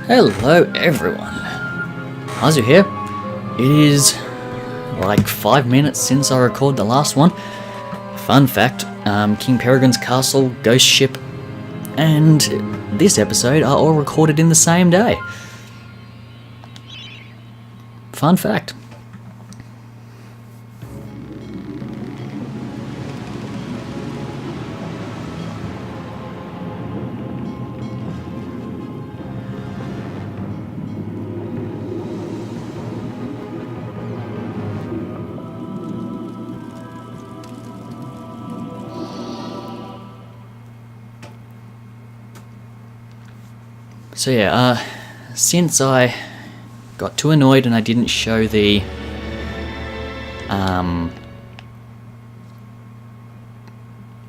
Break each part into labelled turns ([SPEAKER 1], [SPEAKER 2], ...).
[SPEAKER 1] Hello everyone, Azu here. It is like 5 minutes since I recorded the last one. Fun fact, King Peregrine's Castle, Ghost Ship, and this episode are all recorded in the same day. Fun fact. So yeah, since I got too annoyed and I didn't show the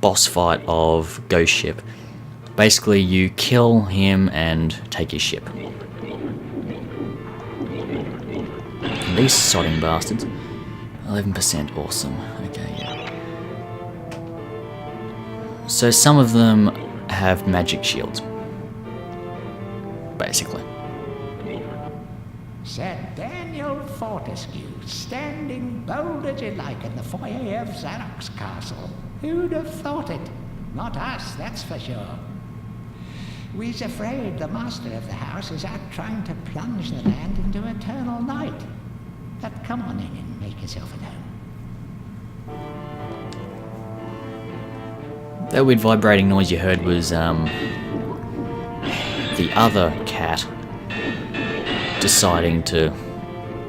[SPEAKER 1] boss fight of Ghost Ship, basically you kill him and take his ship. And these sodding bastards. 11%, awesome. Okay, yeah. So some of them have magic shields. Basically.
[SPEAKER 2] Sir Daniel Fortescue, standing bold as you like in the foyer of Zarok's castle. Who'd have thought it? Not us, that's for sure. We's afraid the master of the house is out trying to plunge the land into eternal night. But come on in and make yourself at home.
[SPEAKER 1] That weird vibrating noise you heard was the other cat deciding to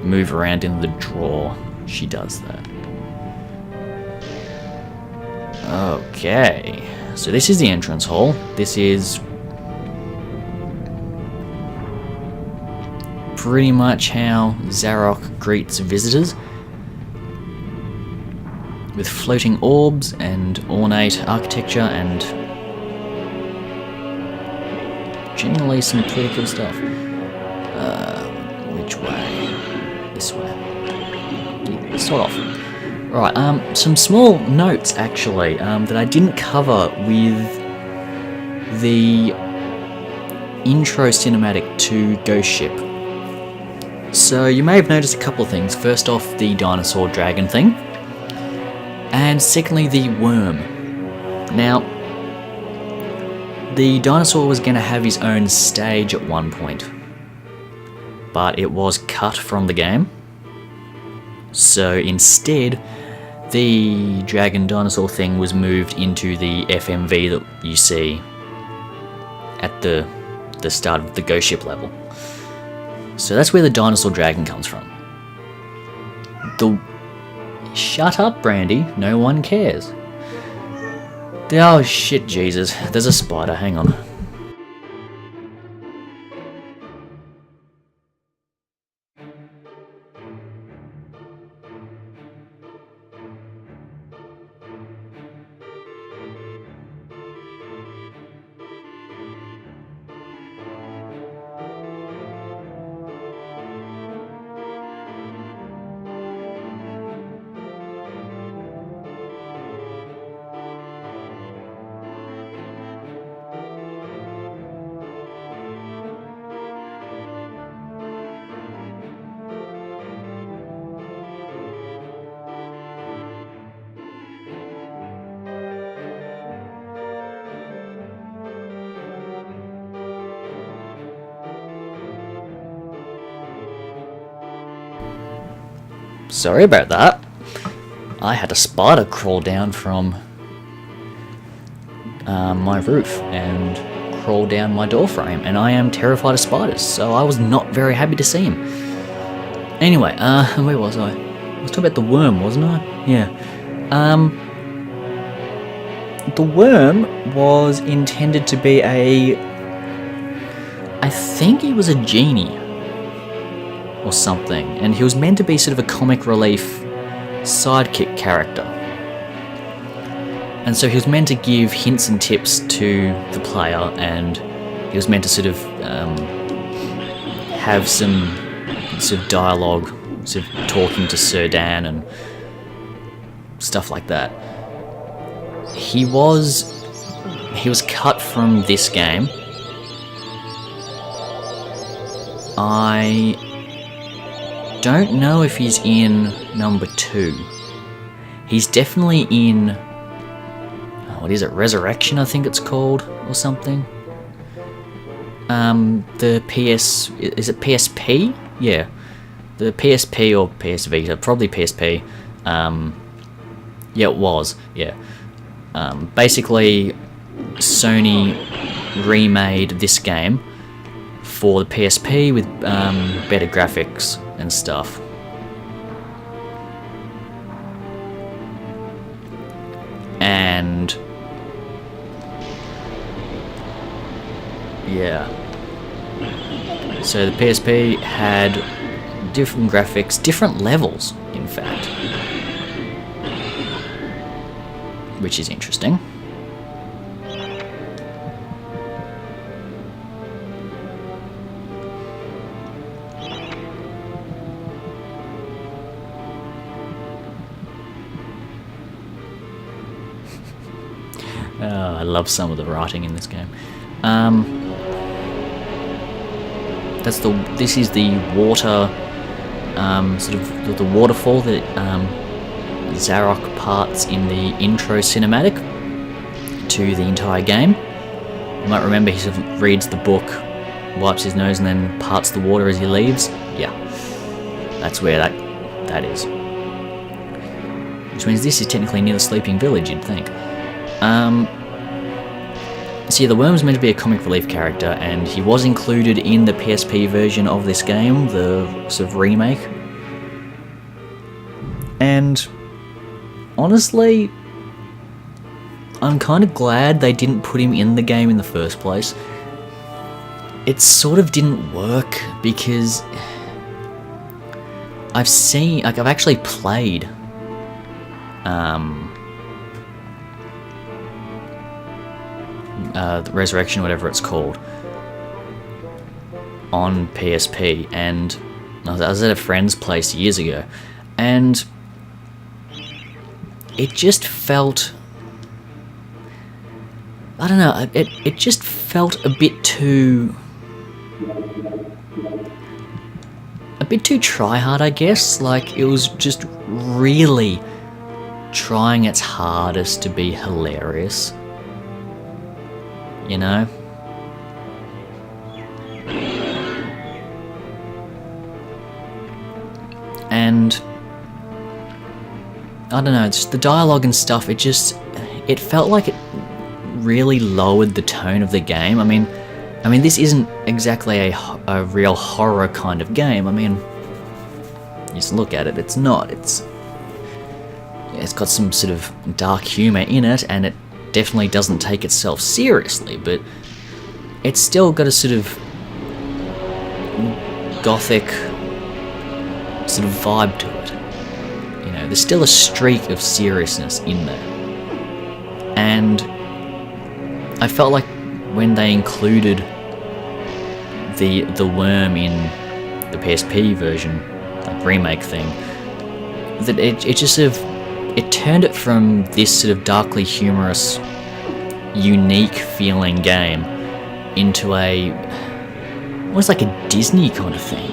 [SPEAKER 1] move around in the drawer. She does that. Okay, so this is the entrance hall. This is pretty much how Zarok greets visitors, with floating orbs and ornate architecture and generally some pretty cool stuff. Which way? This way. Sort of. Right, some small notes actually that I didn't cover with the intro cinematic to Ghost Ship. So you may have noticed a couple of things. First off, the dinosaur dragon thing. And secondly, the worm. Now, the dinosaur was going to have his own stage at one point, but it was cut from the game. So instead, the dragon dinosaur thing was moved into the FMV that you see at the start of the Ghost Ship level. So that's where the dinosaur dragon comes from. Shut up, Brandy. No one cares. Oh shit, Jesus. There's a spider, hang on. Sorry about that. I had a spider crawl down from my roof and crawl down my door frame, and I am terrified of spiders, so I was not very happy to see him. Anyway, where was I? I was talking about the worm, wasn't I? Yeah. The worm was intended to be I think he was a genie or something, and he was meant to be sort of a comic relief sidekick character. And so he was meant to give hints and tips to the player, and he was meant to sort of have some sort of dialogue, sort of talking to Sir Dan and stuff like that. He was cut from this game I don't know if he's in number 2. He's definitely in, what is it, Resurrection I think it's called, or something. The PS, is it PSP? Yeah, the PSP or PS Vita, probably PSP. Yeah, it was, yeah. Basically, Sony remade this game for the PSP with better graphics and stuff. And yeah, so the PSP had different graphics, different levels, in fact, which is interesting. I love some of the writing in this game. This is the water, sort of the waterfall that Zarok parts in the intro cinematic to the entire game. You might remember he sort of reads the book, wipes his nose, and then parts the water as he leaves. Yeah, that's where that is. Which means this is technically near the Sleeping Village, you'd think. So yeah, the Worm's meant to be a comic relief character, and he was included in the PSP version of this game, the sort of remake. And honestly, I'm kind of glad they didn't put him in the game in the first place. It sort of didn't work because I've actually played the Resurrection, whatever it's called, on PSP, and I was at a friend's place years ago, and it just felt, I don't know, it just felt a bit too try-hard, I guess. Like, it was just really trying its hardest to be hilarious. You know? And I don't know, just the dialogue and stuff, it felt like it really lowered the tone of the game. I mean this isn't exactly a real horror kind of game. I mean, just look at it, it's not. It's got some sort of dark humor in it, and it definitely doesn't take itself seriously, but it's still got a sort of gothic sort of vibe to it. You know, there's still a streak of seriousness in there. And I felt like when they included the worm in the PSP version, like remake thing, that it just sort of, it turned it from this sort of darkly humorous, unique feeling game into almost like a Disney kind of thing.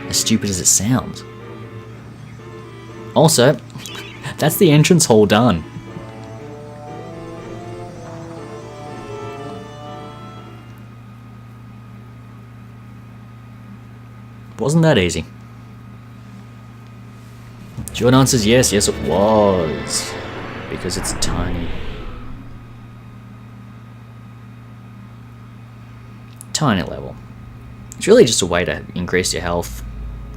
[SPEAKER 1] As stupid as it sounds. Also, that's the entrance hall done. Wasn't that easy? Short answer is yes, yes it was. Because it's tiny. Tiny level. It's really just a way to increase your health,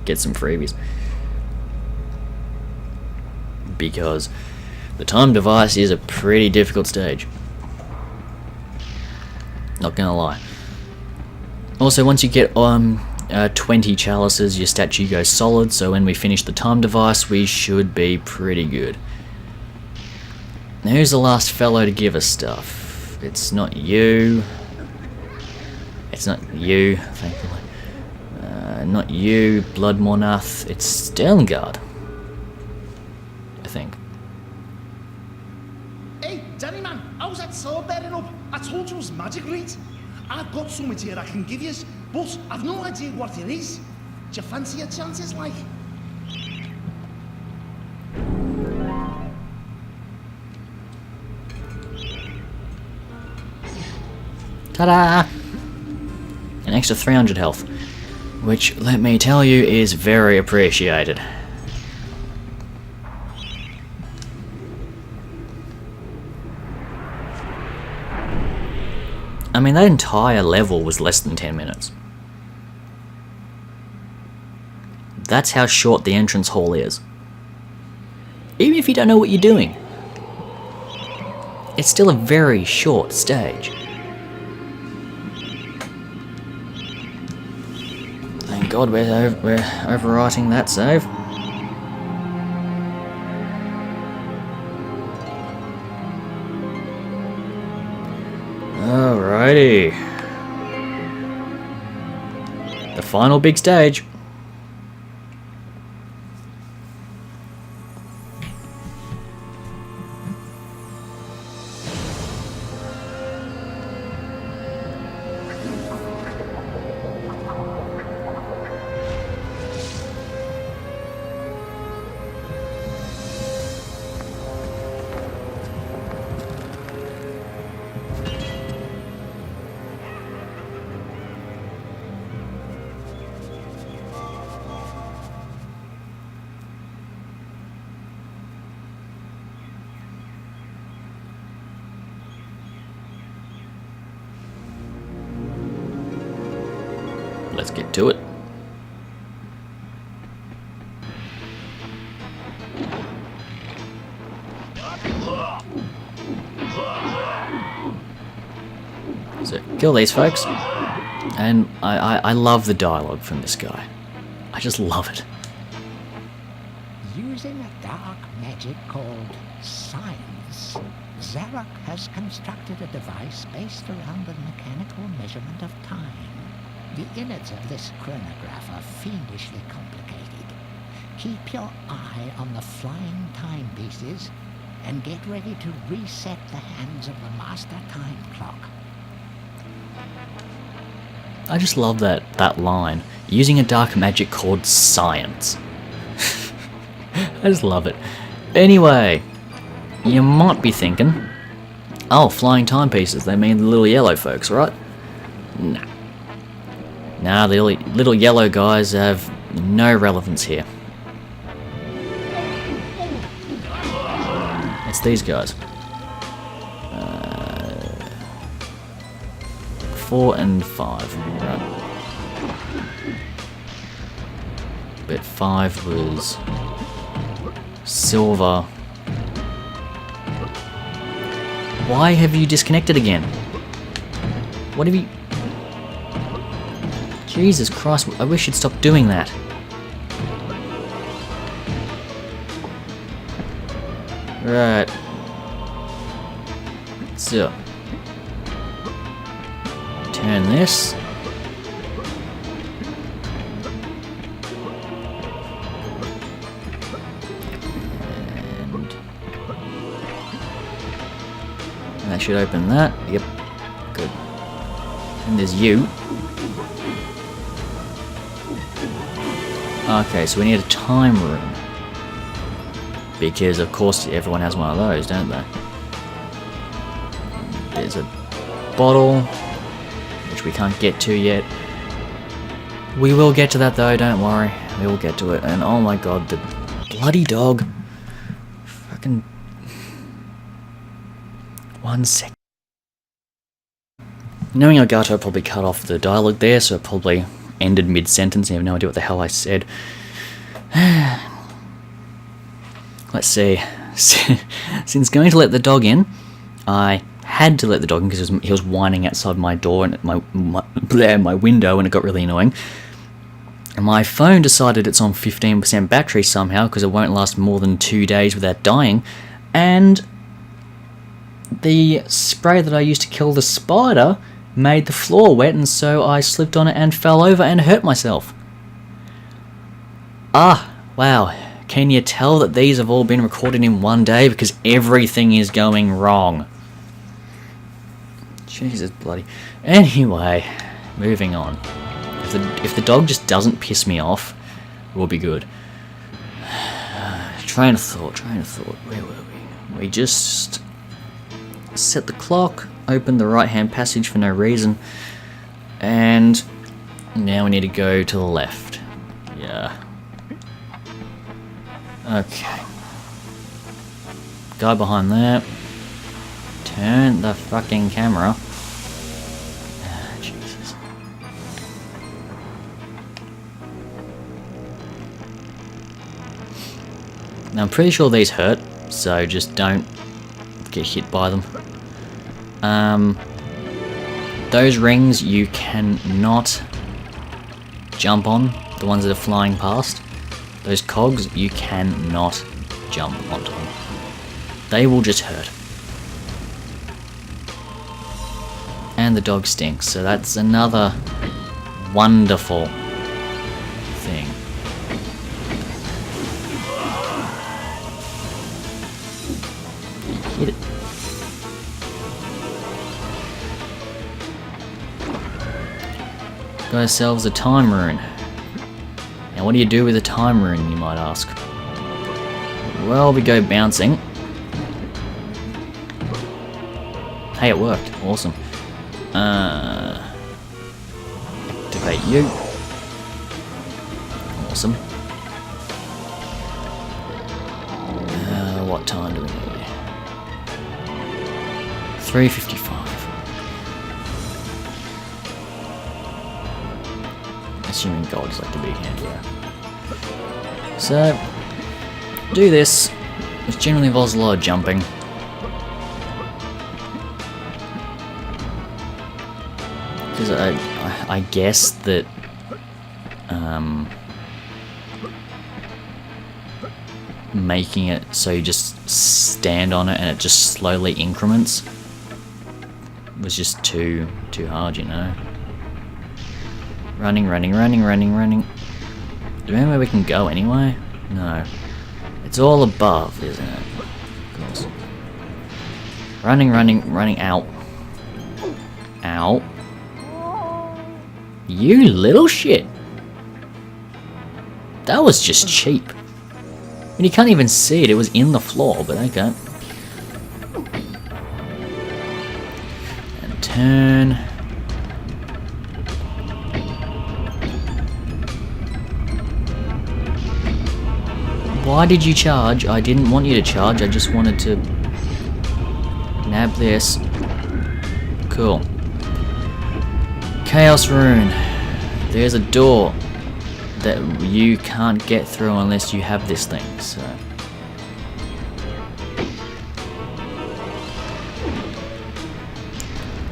[SPEAKER 1] get some freebies. Because the time device is a pretty difficult stage. Not gonna lie. Also, once you get 20 chalices, your statue goes solid, so when we finish the time device, we should be pretty good. Now, who's the last fellow to give us stuff? It's not you. It's not you, thankfully. Not you, Blood Monath. It's Sterlingard, I think.
[SPEAKER 3] Hey, Danny man, how's that sword bearing up? I told you it was magic, right? I've got something here I can give you, but I've no idea what it is. Do you fancy your chances, like?
[SPEAKER 1] Ta-da! An extra 300 health, which, let me tell you, is very appreciated. I mean, that entire level was less than 10 minutes. That's how short the entrance hall is. Even if you don't know what you're doing, it's still a very short stage. Thank God we're overwriting that save. Alrighty. The final big stage. Let's get to it. So, kill these folks. And I love the dialogue from this guy. I just love it.
[SPEAKER 2] Using a dark magic called science, Zarok has constructed a device based around the mechanical measurement of time. The innards of this chronograph are fiendishly complicated. Keep your eye on the flying timepieces and get ready to reset the hands of the master time clock.
[SPEAKER 1] I just love that line. Using a dark magic called science. I just love it. Anyway, you might be thinking, oh, flying timepieces, they mean the little yellow folks, right? Nah. Nah, the little yellow guys have no relevance here. It's these guys. 4 and 5, right. But 5 was silver. Why have you disconnected again? What have you... Jesus Christ, I wish you'd stop doing that. Right. So. Turn this. And that should open that. Yep. Good. And there's you. Okay, so we need a time room. Because, of course, everyone has one of those, don't they? There's a bottle, which we can't get to yet. We will get to that, though, don't worry. We will get to it. And, oh my god, the bloody dog. Fucking... 1 sec. Knowing Elgato probably cut off the dialogue there, so it probably ended mid-sentence. I have no idea what the hell I said. Let's see. Since going to let the dog in, I had to let the dog in because he was whining outside my door and my window, and it got really annoying. And my phone decided it's on 15% battery somehow because it won't last more than 2 days without dying. And the spray that I used to kill the spider made the floor wet, and so I slipped on it and fell over and hurt myself. Ah, wow. Can you tell that these have all been recorded in one day because everything is going wrong? Jesus bloody. Anyway, moving on. If the dog just doesn't piss me off, we'll be good. Train of thought. Where were we? We just set the clock, opened the right-hand passage for no reason, and now we need to go to the left. Yeah. Okay. Guy behind there. Turn the fucking camera. Ah, Jesus. Now I'm pretty sure these hurt, so just don't get hit by them. Those rings you cannot jump on, the ones that are flying past. Those cogs, you cannot jump onto them. They will just hurt. And the dog stinks, so that's another wonderful thing. Hit it. Got ourselves a time rune. Now what do you do with a time rune, you might ask? Well, we go bouncing. Hey, it worked. Awesome. Activate you. Awesome. What time do we need? 3:55. Assuming gold's like the big hand, yeah. So, do this, which generally involves a lot of jumping. Because I guess that making it so you just stand on it and it just slowly increments was just too hard, you know. Running. Do you remember where we can go anyway? No. It's all above, isn't it? Of course. Running, out. Ow. You little shit. That was just cheap. I mean, you can't even see it. It was in the floor, but okay. And turn. Why did you charge? I didn't want you to charge. I just wanted to nab this. Cool. Chaos rune. There's a door that you can't get through unless you have this thing, so.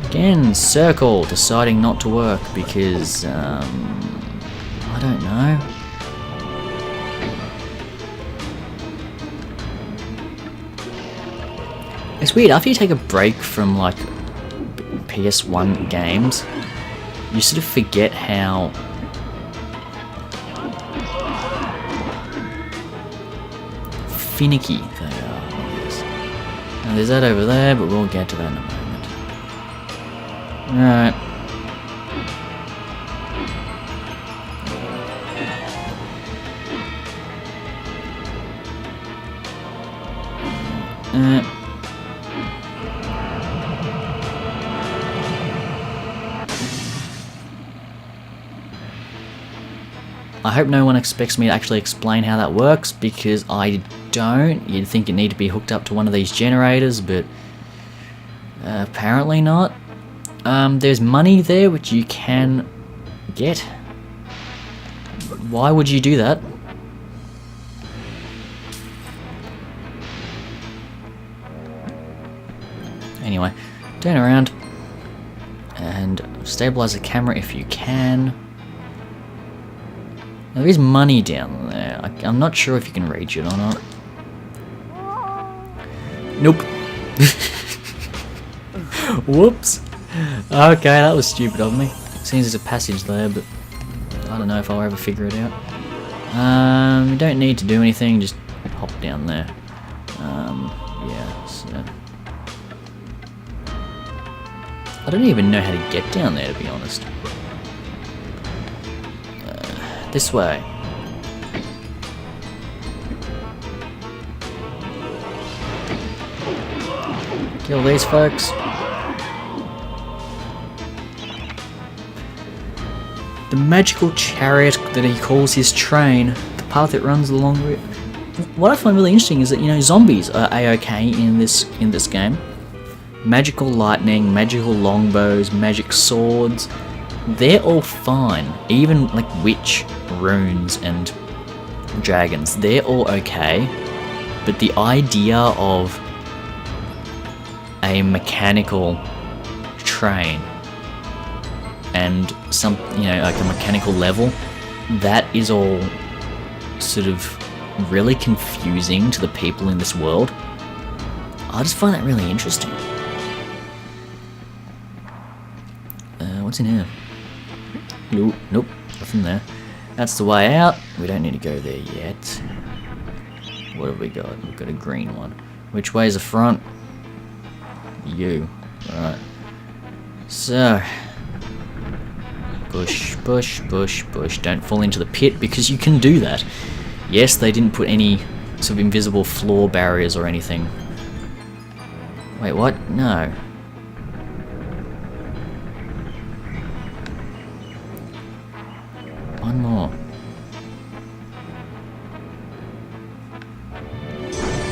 [SPEAKER 1] Again, circle, deciding not to work because, I don't know. It's weird, after you take a break from, like, PS1 games, you sort of forget how finicky they are. Now there's that over there, but we'll get to that in a moment. Alright. I hope no one expects me to actually explain how that works, because I don't. You'd think it need to be hooked up to one of these generators, but apparently not. There's money there which you can get. Why would you do that? Anyway, turn around and stabilize the camera if you can. Now, there is money down there. I'm not sure if you can reach it or not. Nope. Whoops. Okay, that was stupid of me. Seems there's a passage there, but I don't know if I'll ever figure it out. You don't need to do anything, just hop down there. Yeah, so. I don't even know how to get down there, to be honest. This way. Kill these folks. The magical chariot that he calls his train, the path that runs along it. What I find really interesting is that, you know, zombies are A-OK in this game. Magical lightning, magical longbows, magic swords, they're all fine. Even like witch runes and dragons, they're all okay. But the idea of a mechanical train and some, you know, like a mechanical level, that is all sort of really confusing to the people in this world. I just find that really interesting. What's in here? Nope, nope, nothing there. That's the way out. We don't need to go there yet. What have we got? We've got a green one. Which way's the front? You. Right. So. Push, push, push, push. Don't fall into the pit because you can do that. Yes, they didn't put any sort of invisible floor barriers or anything. Wait, what? No. One more.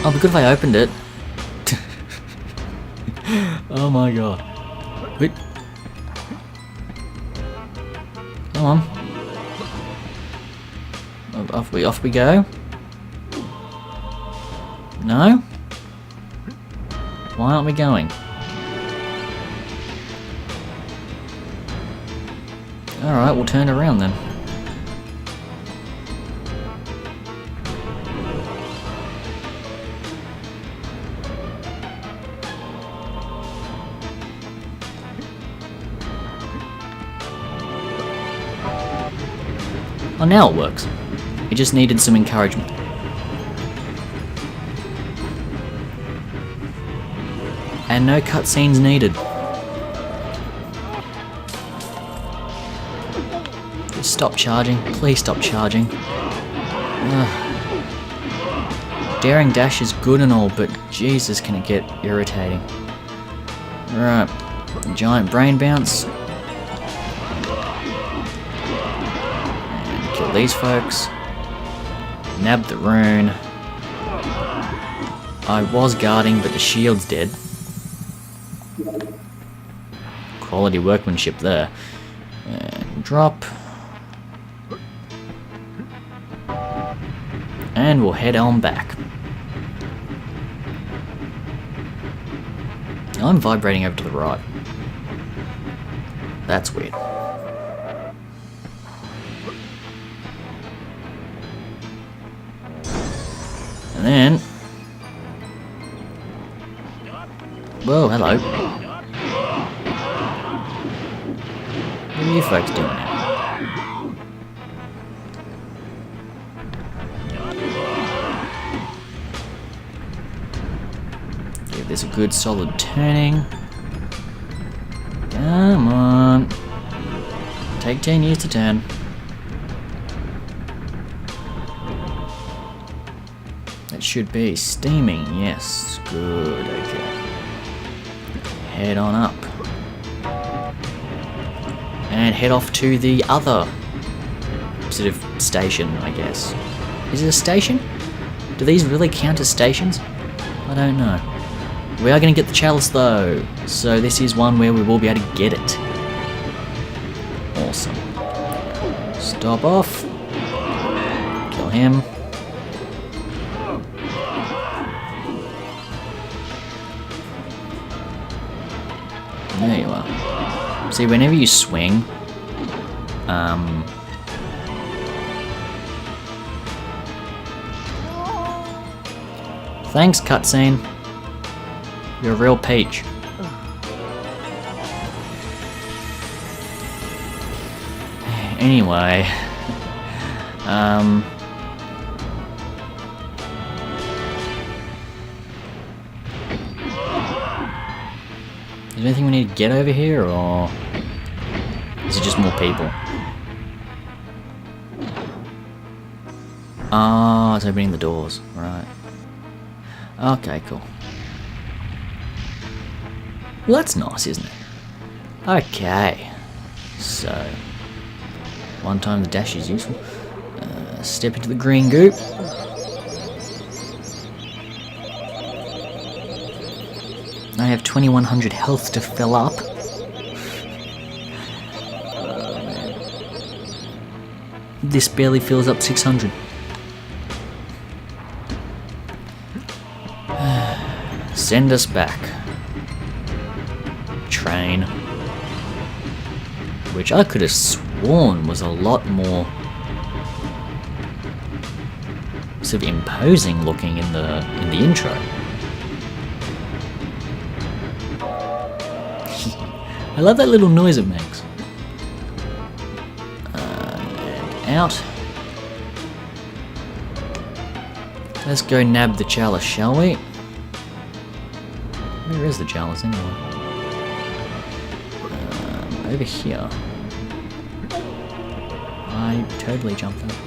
[SPEAKER 1] Oh, but good if I opened it. Oh my god. Wait. Come on. Off we go. No? Why aren't we going? Alright, we'll turn around then. Oh, now it works. It just needed some encouragement. And no cutscenes needed. Just stop charging. Please stop charging. Ugh. Daring dash is good and all, but Jesus, can it get irritating. Right. Giant brain bounce. Kill these folks. Nab the rune. I was guarding, but the shield's dead. Quality workmanship there. And drop. And we'll head on back. I'm vibrating over to the right. That's weird. And then... Whoa, hello. What are you folks doing now? Give this a good solid turning. Come on. Take 10 years to turn. That should be steaming, yes. Good, okay. Head on up. And head off to the other sort of station, I guess. Is it a station? Do these really count as stations? I don't know. We are going to get the chalice though, so this is one where we will be able to get it. Awesome. Stop off. Kill him. There you are. See, whenever you swing, thanks, cutscene. You're a real peach. Anyway, there anything we need to get over here, or is it just more people? Ah, it's opening the doors. Right. Okay, cool. Well, that's nice, isn't it? Okay. So, one time the dash is useful. Step into the green goop. I have 2100 health to fill up. This barely fills up 600. Send us back. Train. Which I could have sworn was a lot more sort of imposing looking in the intro. I love that little noise it makes. And out. Let's go nab the chalice, shall we? Where is the chalice anyway? Over here. I totally jumped that.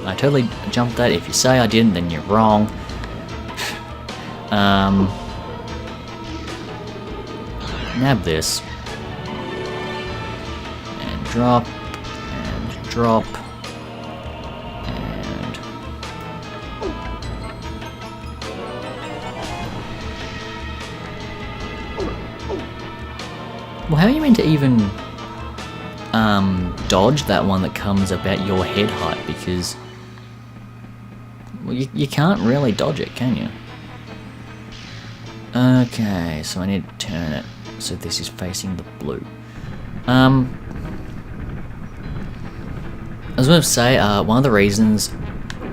[SPEAKER 1] I totally jumped that. If you say I didn't, then you're wrong. Nab this. And drop. And drop. And... well, how are you meant to even dodge that one that comes about your head height? Because well, you can't really dodge it, can you? Okay, so I need to turn it so this is facing the blue. I was going to say, one of the reasons,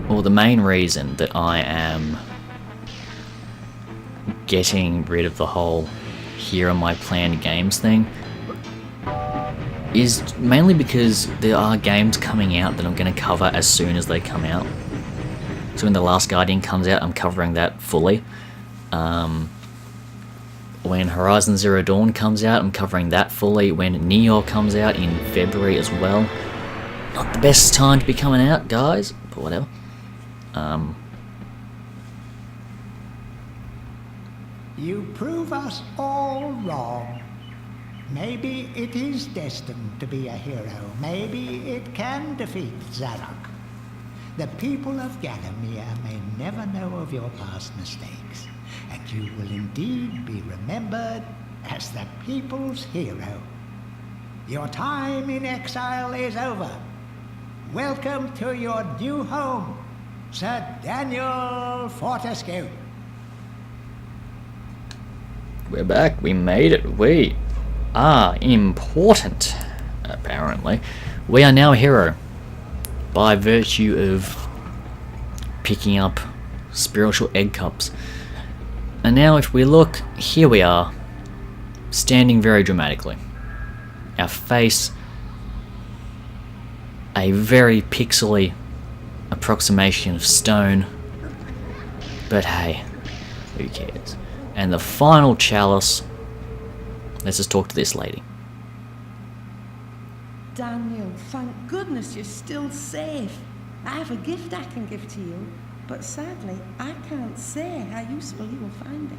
[SPEAKER 1] or the main reason that I am getting rid of the whole here are my planned games thing is mainly because there are games coming out that I'm going to cover as soon as they come out. So when The Last Guardian comes out, I'm covering that fully. When Horizon Zero Dawn comes out, I'm covering that fully. When Neo comes out in February as well. Not the best time to be coming out, guys, but whatever.
[SPEAKER 2] You prove us all wrong. Maybe it is destined to be a hero. Maybe it can defeat Zarok. The people of Ganymed may never know of your past mistakes, and you will indeed be remembered as the people's hero. Your time in exile is over. Welcome to your new home, Sir Daniel Fortescue.
[SPEAKER 1] We're back, we made it, we are important, apparently. We are now a hero, by virtue of picking up spiritual egg cups. And now if we look, here we are, standing very dramatically. Our face, a very pixely approximation of stone, but hey, who cares? And the final chalice, let's just talk to this lady.
[SPEAKER 4] Daniel, thank goodness you're still safe. I have a gift I can give to you, but sadly, I can't say how useful you will find it.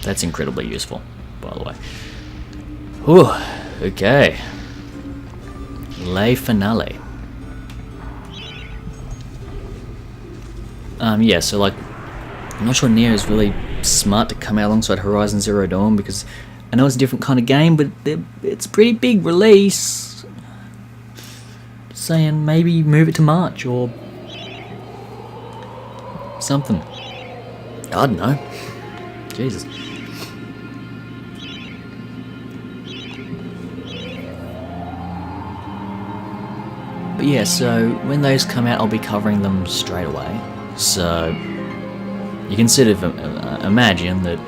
[SPEAKER 1] That's incredibly useful, by the way. Whew, okay. Le finale. Yeah, so like, I'm not sure Neo is really smart to come out alongside Horizon Zero Dawn because I know it's a different kind of game, but it's a pretty big release. Just saying, maybe move it to March or something. I don't know. Jesus. But yeah, so when those come out, I'll be covering them straight away. So you can sort of imagine that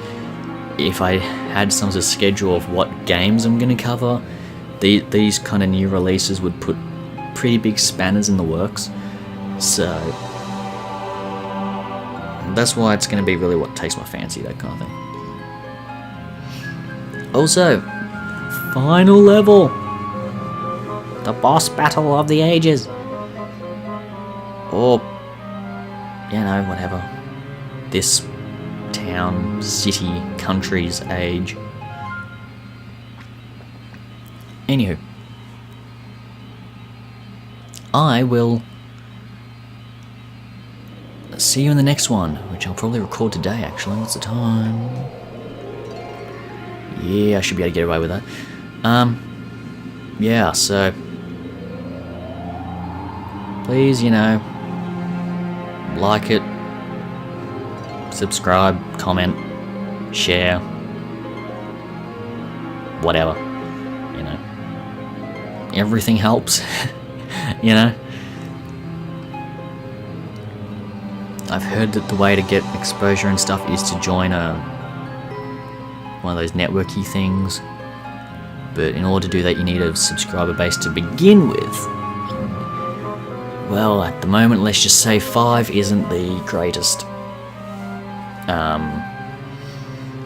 [SPEAKER 1] if I had some sort of schedule of what games I'm going to cover, these kind of new releases would put pretty big spanners in the works. So that's why it's going to be really what takes my fancy, that kind of thing. Also, final level, the boss battle of the ages, or you know, whatever, this town, city, country's age. Anywho, I will see you in the next one, which I'll probably record today, actually. What's the time? Yeah, I should be able to get away with that. Yeah, so please, you know, like it, subscribe, comment, share, whatever, you know. Everything helps, you know. I've heard that the way to get exposure and stuff is to join one of those networky things, but in order to do that you need a subscriber base to begin with. Well, at the moment, let's just say 5 isn't the greatest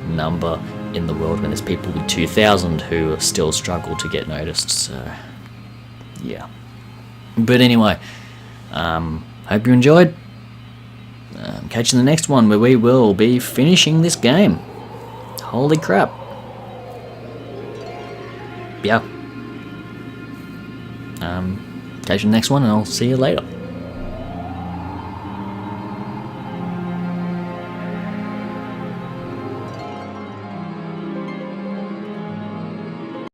[SPEAKER 1] number in the world when there's people with 2,000 who still struggle to get noticed, so yeah. But anyway, hope you enjoyed. Catch you in the next one where we will be finishing this game. Holy crap. Yeah. Catch you in the next one and I'll see you later.